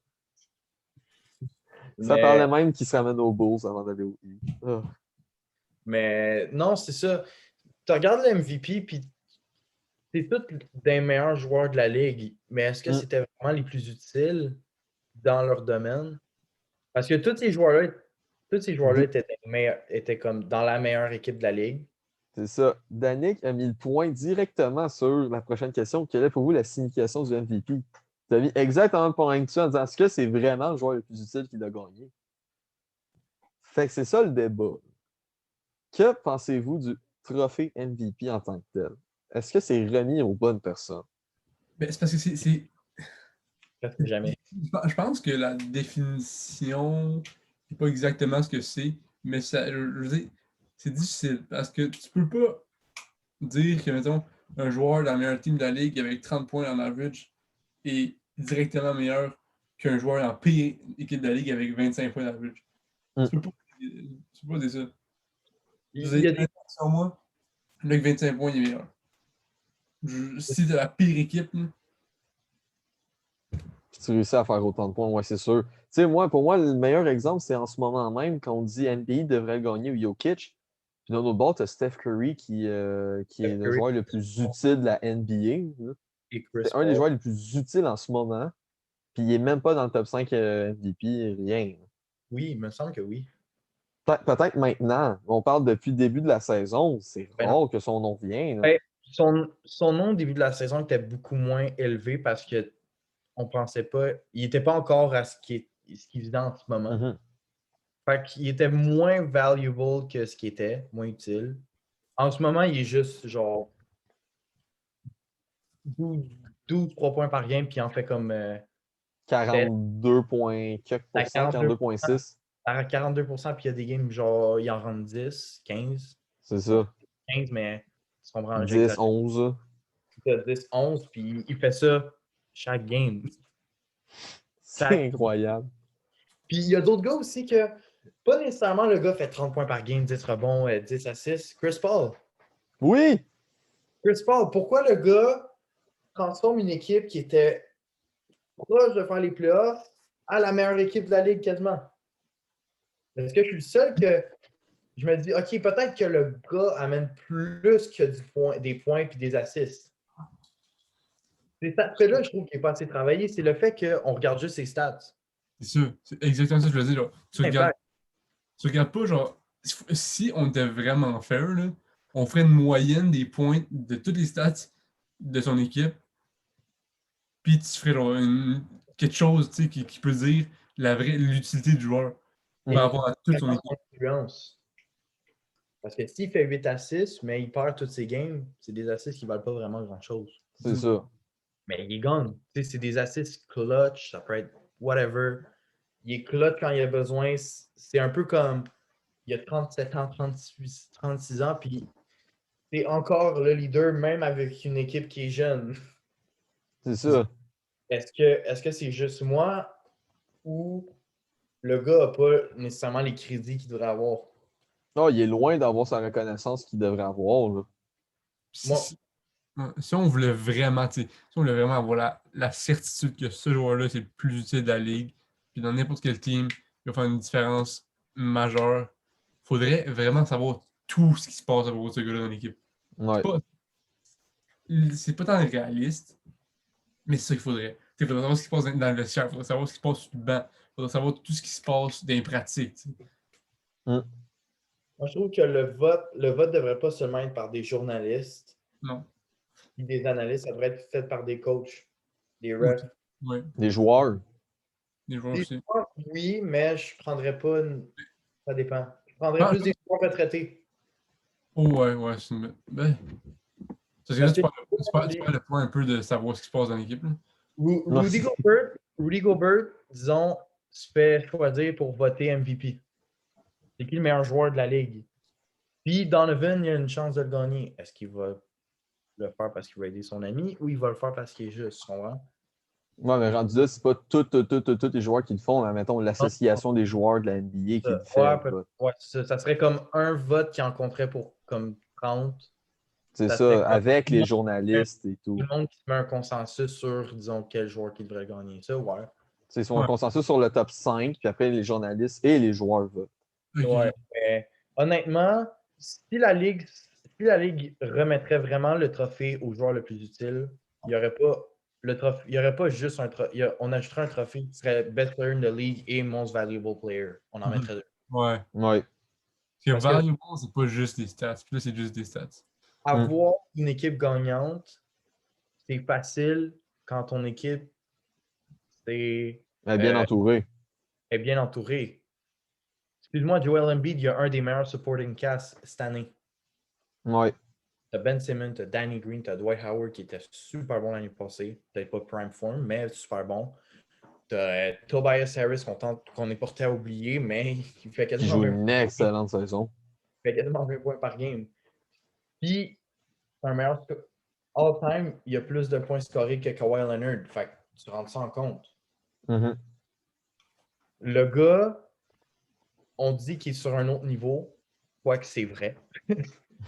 Ça Mais, parlait même qu'il se ramène aux Bulls avant d'aller au Heat. Ah. mais non, c'est ça. Tu regardes le MVP, puis c'est tous des meilleurs joueurs de la ligue. Mais est-ce que c'était vraiment les plus utiles dans leur domaine? Parce que tous ces joueurs-là étaient comme dans la meilleure équipe de la ligue. C'est ça. Danick a mis le point directement sur la prochaine question. Quelle est pour vous la signification du MVP? Tu as mis exactement le point dessus en disant est-ce que c'est vraiment le joueur le plus utile qui l'a gagné? Fait que c'est ça le débat. Que pensez-vous du trophée MVP en tant que tel? Est-ce que c'est remis aux bonnes personnes? Ben, c'est parce que c'est. Presque jamais. Je pense que la définition n'est pas exactement ce que c'est, mais ça, je veux dire, c'est difficile parce que tu peux pas dire que, mettons, un joueur dans le meilleur team de la ligue avec 30 points en average est directement meilleur qu'un joueur en pire équipe de la ligue avec 25 points d'average. Tu peux pas dire ça. Je veux dire, sur moi, le avec 25 points, il est meilleur. Si de la pire équipe, là, Puis tu réussis à faire autant de points, ouais, c'est sûr. Tu sais, pour moi, le meilleur exemple, c'est en ce moment même, quand on dit NBA devrait gagner ou Jokic. Puis d'un autre bord, tu as Steph Curry qui est le joueur le plus utile de la NBA. Là. Et Chris C'est un des Paul. joueurs les plus utiles en ce moment. Puis il n'est même pas dans le top 5 MVP, rien. Oui, il me semble que oui. Peut-être maintenant. On parle depuis le début de la saison. C'est Ben non. rare que son nom vienne. Ben, son nom au début de la saison était beaucoup moins élevé parce que on pensait pas. Il n'était pas encore à ce qu'il faisait en ce moment. Mhm. Fait qu'il était moins valuable que ce qu'il était, moins utile. En ce moment, il est juste genre 12 3 points par game, puis il en fait comme 42 points, quelques à pourcents, 42,6. à 42%, puis il y a des games genre, il en rentre 10, 15. C'est ça. 15, mais tu comprends, 10, j'exagère. 11. 10, 11, puis il fait ça chaque game. C'est incroyable. Puis il y a d'autres gars aussi que, pas nécessairement le gars fait 30 points par game, 10 rebonds, 10 assists. Chris Paul. Oui! Chris Paul, pourquoi le gars transforme une équipe qui était proche de faire les playoffs à la meilleure équipe de la ligue quasiment? Est-ce que je suis le seul que je me dis, OK, peut-être que le gars amène plus que des points et des assists. C'est cet aspect-là, je trouve qu'il n'est pas assez travaillé. C'est le fait qu'on regarde juste ses stats. c'est ça. C'est exactement ça que je veux dire. Genre, tu regardes pas, genre, si on était vraiment fair, là, on ferait une moyenne des points de toutes les stats de son équipe, puis tu ferais genre quelque chose qui peut dire l'utilité du joueur par rapport à toute son équipe. Influence. Parce que s'il fait 8 assists, mais il perd toutes ses games, c'est des assists qui ne valent pas vraiment grand-chose. C'est ça. Mais il gagne. C'est des assists clutch, ça peut être whatever. Il est clutch quand il a besoin. C'est un peu comme il a 37 ans, 36 ans, puis c'est encore le leader, même avec une équipe qui est jeune. C'est ça. Est-ce que c'est juste moi ou le gars n'a pas nécessairement les crédits qu'il devrait avoir? Non, il est loin d'avoir sa reconnaissance qu'il devrait avoir. Là. Si on voulait vraiment, si on voulait vraiment avoir la certitude que ce joueur-là, c'est le plus utile de la ligue, puis dans n'importe quel team, il va faire une différence majeure, il faudrait vraiment savoir tout ce qui se passe à propos de ce gars-là dans l'équipe. Ouais. C'est pas tant réaliste, mais c'est ça qu'il faudrait. Il faudrait savoir ce qui se passe dans le vestiaire, il faudrait savoir ce qui se passe sur le banc, il faudrait savoir tout ce qui se passe dans les pratiques. Moi, je trouve que le vote ne devrait pas seulement être par des journalistes. Non. Et des analystes, ça devrait être fait par des coachs, des refs. Ouais. Des joueurs. Des joueurs Des aussi. joueurs, oui, mais je ne prendrais pas Ça dépend. Je prendrais plus des joueurs retraités. Oh, ouais, c'est une. Ben. Parce que là, tu perds le point un peu de savoir ce qui se passe dans l'équipe. Non, Rudy Gobert, disons, se fait choisir pour voter MVP. C'est qui le meilleur joueur de la ligue? Puis Donovan, il a une chance de le gagner. Est-ce qu'il va le faire parce qu'il va aider son ami ou il va le faire parce qu'il est juste, tu comprends? Ouais, mais rendu là, c'est pas tous les joueurs qui le font, mais mettons l'association des joueurs de la NBA qui le fait. Ouais, Le vote. ouais, ça serait comme un vote qui en compterait pour comme 30. C'est Ça serait ça, comme avec tout le les monde journalistes et tout tout. le monde qui se met un consensus sur, disons, quel joueur qui devrait gagner. Ça, ouais. C'est sur un Ouais. consensus sur le top 5, puis après les journalistes et les joueurs votent. Ok, Ouais. Mais honnêtement, si la Ligue remettrait vraiment le trophée au joueur le plus utile, il n'y aurait pas le trophée, il y aurait pas juste un trophée. On ajouterait un trophée qui serait Best Player in the League et Most Valuable Player. On en mettrait deux. Ouais. Ouais. Parce que Parce que valuable, c'est pas juste des stats. Puis là, c'est juste des stats. avoir une équipe gagnante, c'est facile quand ton équipe Elle est bien entourée. est bien entourée. Excuse-moi, Joel Embiid, il y a un des meilleurs supporting cast cette année. Ouais. T'as Ben Simmons, t'as Danny Green, t'as Dwight Howard qui était super bon l'année passée. Peut-être pas prime form, mais super bon. T'as Tobias Harris qu'on est porté à oublier, mais il fait Qui quasiment joue 20 une excellente saison. points par game. Puis, un meilleur all-time, il y a plus de points scorés que Kawhi Leonard. Fait que tu rends ça en compte. Mhm. Le gars, on dit qu'il est sur un autre niveau, quoique c'est vrai.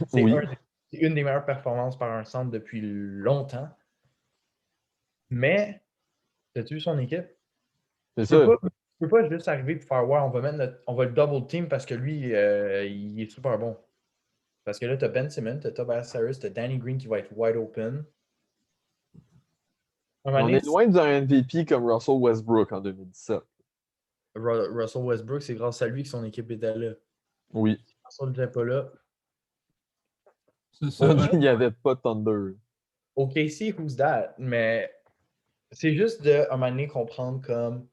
C'est Oui. une des meilleures performances par un centre depuis longtemps. Mais, as-tu vu son équipe? C'est Tu peux ça. pas, tu peux pas juste arriver et faire ouais, on va le double team parce que lui, il est super bon. Parce que là, tu as Ben Simmons, tu as Tobias Harris, tu as Danny Green qui va être wide open. Un moment On donné, est loin d'un MVP comme Russell Westbrook en 2017. Russell Westbrook, c'est grâce à lui que son équipe était là. Oui. Si Russell n'était pas là. C'est Ça, ça. il n'y avait pas de Thunder. OKC, who's that? Mais c'est juste de, un moment donné, comprendre comme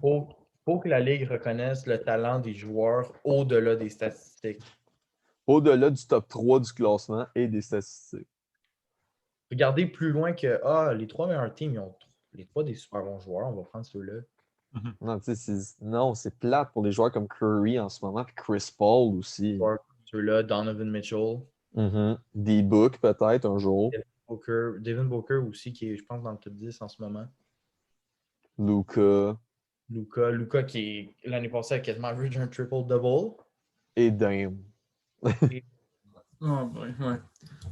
faut que la Ligue reconnaisse le talent des joueurs au-delà des statistiques. Au-delà du top 3 du classement et des statistiques. Regardez plus loin que les trois meilleurs teams, ils ont les trois des super bons joueurs, on va prendre ceux-là. Non, non, c'est plate pour les joueurs comme Curry en ce moment, puis Chris Paul aussi. Ceux-là, Donovan Mitchell, D-Book peut-être un jour. Devin Booker aussi, qui est, je pense, dans le top 10 en ce moment. Luka Luka qui, l'année passée, a quasiment vu un triple-double. et Dame. Ah, ouais, ouais.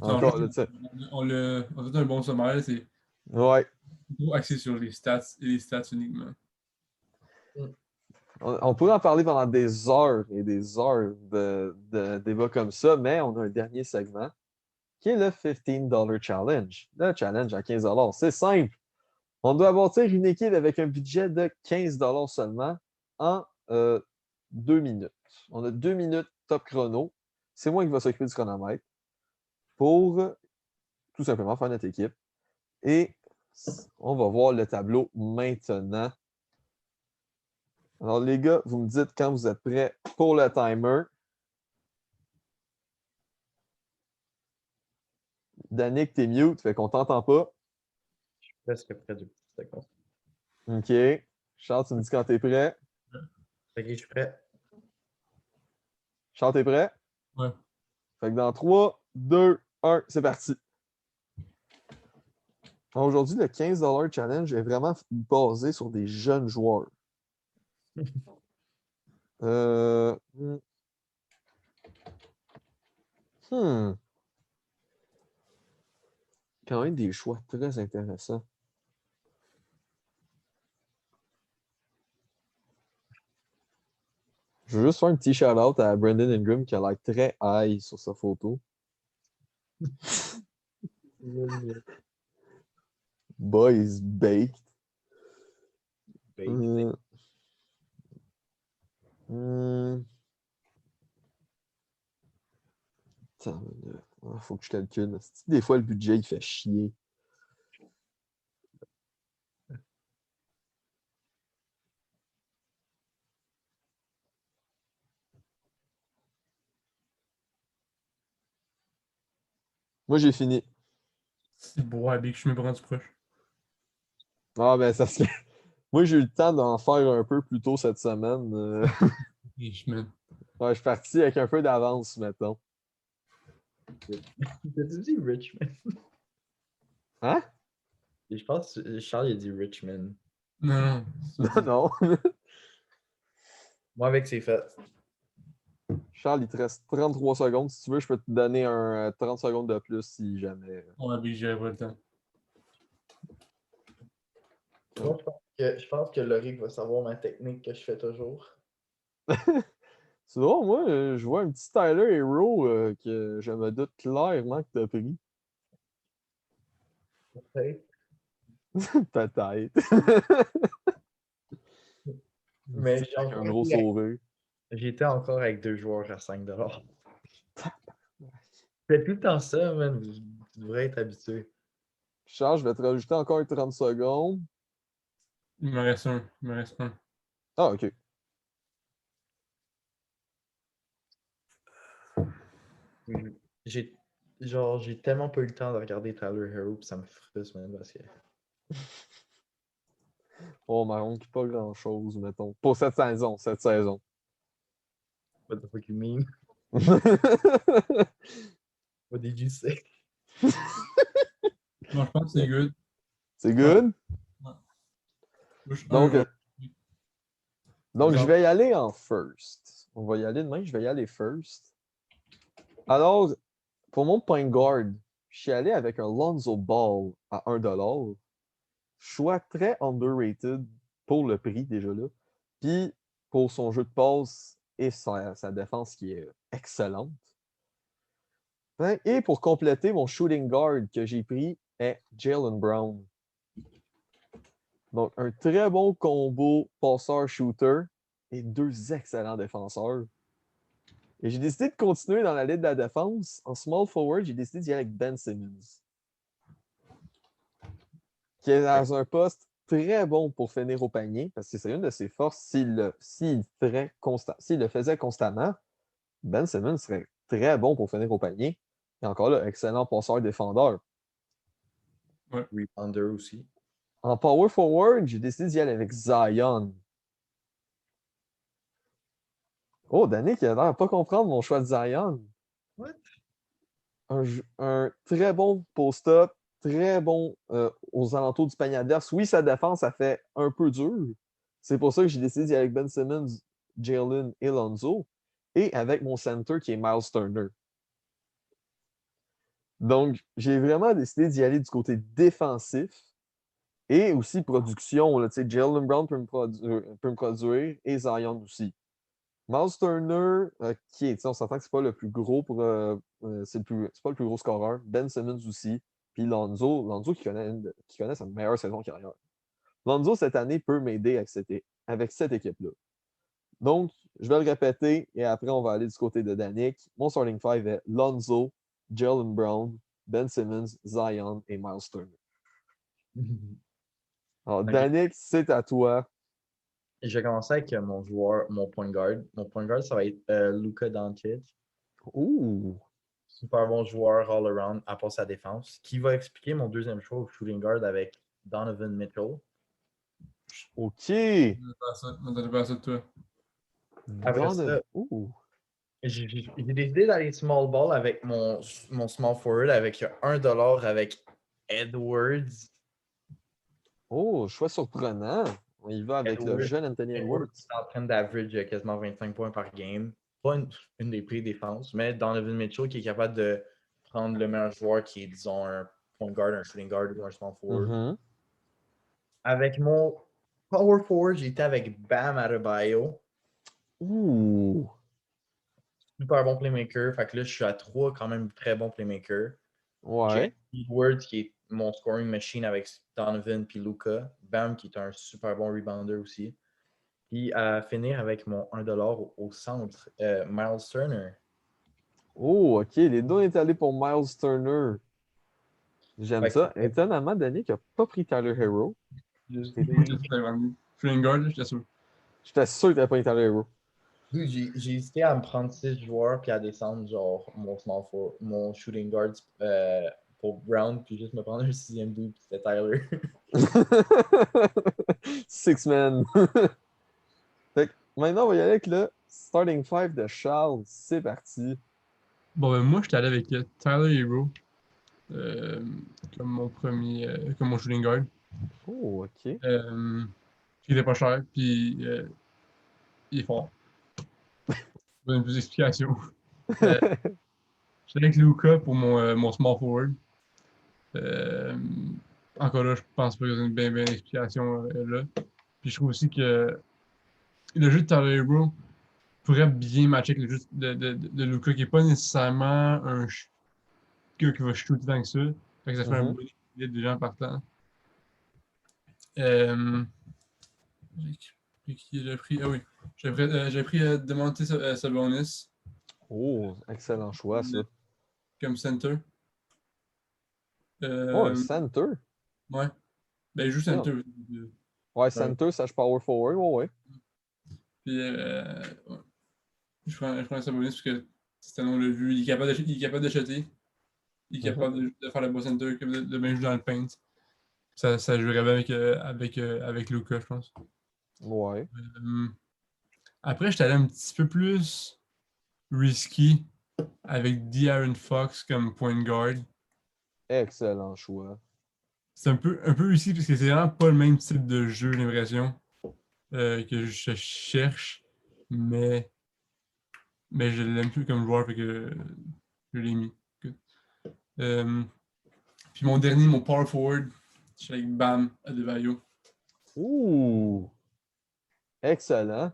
Encore, Non, là, tu sais. on a fait un bon sommaire. C'est Ouais. trop axé sur les stats et les stats uniquement. On pourrait en parler pendant des heures et des heures de débats comme ça, mais on a un dernier segment qui est le $15 Challenge. Le challenge à 15 $. C'est simple. On doit bâtir une équipe avec un budget de 15 $ seulement en 2 minutes. On a 2 minutes top chrono. C'est moi qui va s'occuper du chronomètre pour tout simplement faire notre équipe. Et on va voir le tableau maintenant. Alors, les gars, vous me dites quand vous êtes prêts pour le timer. Danick, t'es mute, fait qu'on t'entend pas. Presque près de secondes. OK. Charles, tu me dis quand t'es prêt. Ok, je suis prêt. Charles, t'es prêt? Ouais. Fait que dans 3, 2, 1, c'est parti. Aujourd'hui, le 15 $ challenge est vraiment basé sur des jeunes joueurs. Euh, hmm. Quand même des choix très intéressants. Je veux juste faire un petit shout-out à Brandon Ingram qui a l'air très high sur sa photo. Boys baked. Hmm. Attends, faut que je calcule. Des fois, le budget, il fait chier. Moi, j'ai fini. C'est beau, Big, je me prends du proche. Ah, ben, ça serait. Moi, j'ai eu le temps d'en faire un peu plus tôt cette semaine. Richmond. Ouais, je suis parti avec un peu d'avance, mettons. T'as-tu dit Richmond? Hein? Je pense que Charles il a dit Richmond. Non, Non, non. Moi, avec ses fait. Charles, il te reste 33 secondes. Si tu veux, je peux te donner un 30 secondes de plus si jamais. on a j'aurais pas le temps. Moi, je pense que Lorik va savoir ma technique que je fais toujours. Sinon, moi, je vois un petit Tyler Hero que je me doute clairement que t'as pris. Peut-être. Peut-être. Mais Avec un gros sourire. j'étais encore avec 2 joueurs à 5 Je fais tout le temps ça, man. Tu devrais être habitué. Charles, je vais te rajouter encore 30 secondes. Il me reste un. Il me reste un. Ah, ok. J'ai j'ai tellement pas eu le temps de regarder Tyler Hero, puis ça me frustre, man, parce que. Oh, Marron, pas grand-chose, mettons. Pour cette saison, cette saison. What the fuck you mean? What did you say? Non, je pense que c'est good. C'est good? Touche Donc, un, donc, je Genre- vais y aller en first. On va y aller demain, je vais y aller first. Alors, pour mon point guard, je suis allé avec un Lonzo Ball à 1$. Choix très underrated pour le prix déjà là. Puis pour son jeu de passe et sa défense qui est excellente. Hein, et pour compléter, mon shooting guard que j'ai pris est Jalen Brown. Donc, un très bon combo passeur-shooter et deux excellents défenseurs. Et j'ai décidé de continuer dans la ligne de la défense. En small forward, j'ai décidé d'y aller avec Ben Simmons, qui est dans un poste très bon pour finir au panier, parce que c'est une de ses forces. S'il le faisait constamment, Ben Simmons serait très bon pour finir au panier. Et encore là, excellent passeur-défendeur. Rebounder aussi. En power forward, j'ai décidé d'y aller avec Zion. Oh, Danick, il a l'air de pas comprendre mon choix de Zion. What? Un très bon post-up, très bon aux alentours du panier adverse. Oui, sa défense, ça fait un peu dur. C'est pour ça que j'ai décidé d'y aller avec Ben Simmons, Jalen et Lonzo. Et avec mon center qui est Miles Turner. Donc, j'ai vraiment décidé d'y aller du côté défensif et aussi production. Là, Jalen Brown peut me produire et Zion aussi. Miles Turner, on s'entend que c'est pas le plus gros pour. C'est pas le plus gros scoreur. Ben Simmons aussi. Puis Lonzo qui connaît sa meilleure saison de carrière. Lonzo, cette année, peut m'aider avec cette équipe-là. Donc, je vais le répéter et après, on va aller du côté de Danick. Mon starting five est Lonzo, Jalen Brown, Ben Simmons, Zion et Miles Turner. Alors, Ok. Danick, c'est à toi. Je vais commencer avec mon point guard. Mon point guard, ça va être Luka Doncic. Ouh! Super bon joueur all around, à part sa défense. Qui va expliquer mon deuxième choix au shooting guard avec Donovan Mitchell. OK! Je m'attendais pas à ça de toi. Après ça, Ouh! j'ai décidé d'aller small ball avec mon small forward avec 1$ avec Edwards. Oh, choix surprenant. On y va avec le jeune Anthony Edwards Edwards. est en train d'average quasiment 25 points par game. Pas une des pires défenses, mais Donovan Mitchell qui est capable de prendre le meilleur joueur qui est, disons, un point guard, un shooting guard ou un small forward. Mhm. Avec mon power forward, j'étais avec Bam Adebayo. Ouh! Super bon playmaker. Fait que là, je suis à 3, quand même très bon playmaker. J'ai Ouais. Edwards qui est mon scoring machine avec Donovan puis Luka. Bam qui est un super bon rebounder aussi. Puis à finir avec mon 1$ au centre, Miles Turner. Oh, OK. Les deux est allés pour Miles Turner. J'aime Fait que, ça. Étonnamment, Danick n'a pas pris Tyler Hero. Je Et sais, shooting guard, j'étais sûr. j'étais sûr que tu n'avais pas pris Tyler Hero. j'ai hésité à me prendre 6 joueurs puis à descendre genre mon shooting guard pour Brown, puis juste me prendre un 6e dude, puis c'était Tyler. Six men. Fait que maintenant, on va y aller avec le starting five de Charles. C'est parti. Bon, ben, moi, j'étais allé avec Tyler Hero comme mon premier, comme mon shooting guard. Oh, ok. Il était pas cher, puis il est fort. Je donne plus d'explications. J'étais avec Luka pour mon small forward. Euh, Encore là, je pense pas qu'il y a une bien explication là. Puis je trouve aussi que le jeu de Tyler Hero pourrait bien matcher avec le jeu de Luka, qui n'est pas nécessairement un gars qui va shooter tant que ça. Fait que ça fait un Mhm. bon équilibre des gens partant. Euh, j'ai pris. Ah oui. J'ai pris Demonte Sabonis Oh, excellent choix, ça. comme center. Oh, un Euh, center. ouais. Ben, il joue Yeah. center. Ouais, center, ça, je power forward. Ouais. Puis, ouais. Je prends Sabonis parce que c'est un on l'a vu. Il est capable de shotter. Il est capable de faire le bas center, de bien jouer dans le paint. Ça jouerait bien avec Luka, je pense. Ouais. Après, j'étais allé un petit peu plus risky avec De'Aaron Fox comme point guard. Excellent choix. C'est un peu risky parce que c'est vraiment pas le même type de jeu, j'ai l'impression, que je cherche. Mais, mais je l'aime plus comme joueur, fait que je l'ai mis. Euh, Puis mon dernier, mon power forward, je suis avec Bam Adebayo. Ouh, excellent.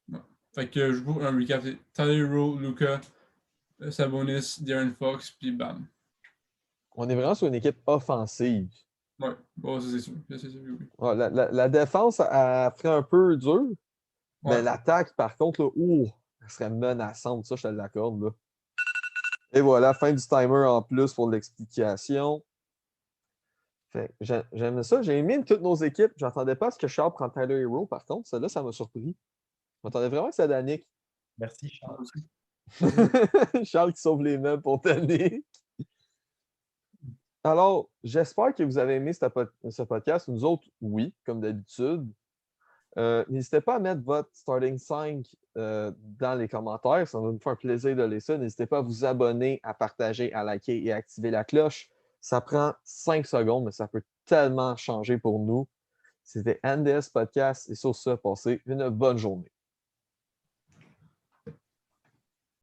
Non. Fait que je vous un recap, c'est Tyler Hero, Luka, Sabonis, De'Aaron Fox, puis Bam. On est vraiment sur une équipe offensive. Ouais, bon, ça c'est sûr. Ça, c'est sûr, oui. Ouais, la défense, elle ferait un peu dur, mais Ouais. l'attaque, par contre, là, elle serait menaçante. Ça, je te l'accorde, là. Et voilà, fin du timer en plus pour l'explication. J'aime ça. J'ai aimé toutes nos équipes. J'attendais pas à ce que Charles prenne Tyler Hero, par contre. Celle-là, ça m'a surpris. Je m'attendais vraiment que c'est Danick. Merci, Charles. Charles qui sauve les meubles pour Danick. Alors, j'espère que vous avez aimé ce podcast. Nous autres, oui, comme d'habitude. N'hésitez pas à mettre votre starting 5 dans les commentaires. Ça va nous faire plaisir de lire ça. N'hésitez pas à vous abonner, à partager, à liker et à activer la cloche. Ça prend 5 secondes, mais ça peut tellement changer pour nous. C'était NDS Podcast et sur ce, passez une bonne journée.